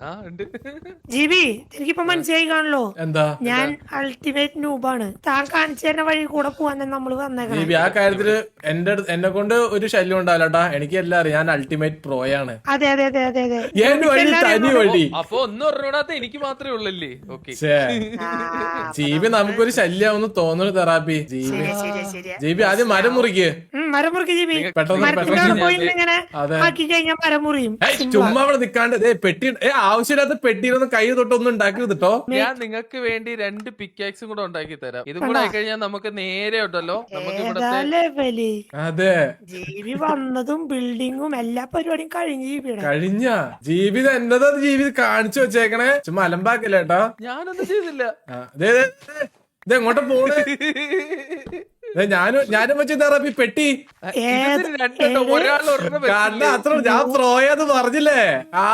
ആ ഉണ്ട്. ജിബി എനിക്കിപ്പോ മനസ്സിലായി കാണല്ലോ. എന്താ ഞാൻ അൾട്ടിമേറ്റ് നൂബാണ്. താൻ കാണിച്ചു തരുന്ന വഴി കൂടെ പോവാൻ നമ്മള് വന്നേക്കണേ. ദീപി ആ കാര്യത്തില് എന്നെ കൊണ്ട് ഒരു ശല്യം ഉണ്ടാവില്ലട്ടാ. എനിക്ക് എല്ലാം അറിയാം. ഞാൻ അൾട്ടിമേറ്റ് പ്രോയാണ്. അതെ അതെ അതെ അതെ അതെ. ഏത് വഴി തനി വഴി. അപ്പൊ ഒന്നും അറിഞ്ഞൂടാത്ത എനിക്ക് മാത്രമേ ഉള്ളല്ലേ? ഓക്കെ. ജീവി നമുക്കൊരു ശല്യാവുന്ന് തോന്നുന്നു തെറാപ്പി. ജീവി ജീവി ആദ്യം മരം മുറിക്ക്. മരം മുറിക്ക് ജിബി. പെട്ടെന്ന് ഇങ്ങനെ ആക്കി കഴിഞ്ഞാൽ മരം മുറിയും. ചുമ്മാ അവിടെ നിക്കാണ്ട് പെട്ടി ആവശ്യമില്ലാത്ത പെട്ടിയിലൊന്നും കൈ തൊട്ടൊന്നും ഉണ്ടാക്കരുത് കേട്ടോ. ഞാൻ നിങ്ങൾക്ക് വേണ്ടി 2 പിക്കാക്സും കൂടെ ഉണ്ടാക്കി തരാം. ഇതും കൂടെ ആയിക്കഴിഞ്ഞാൽ നമുക്ക് നേരെ ഉണ്ടല്ലോ നമുക്ക് ഇവിടത്തെ. അതെ ജീവി വന്നതും ബിൽഡിങ്ങും എല്ലാ പരിപാടിയും കഴിഞ്ഞ ജീവിയുടെ കഴിഞ്ഞ ജീവിത എന്നതാ ജീവി കാണിച്ചു വെച്ചേക്കണേ. ചുമ്മാ അലമ്പാക്കല്ലേട്ടാ. ഞാനൊന്നും ചെയ്തില്ല. ഇത് എങ്ങോട്ട് പോണേ? ഞാനും വെച്ച് തെറാപ്പി പെട്ടി ഒരാൾ കാരണം അത്ര ഞാൻ പ്രോയാന്ന് പറഞ്ഞില്ലേ. ആ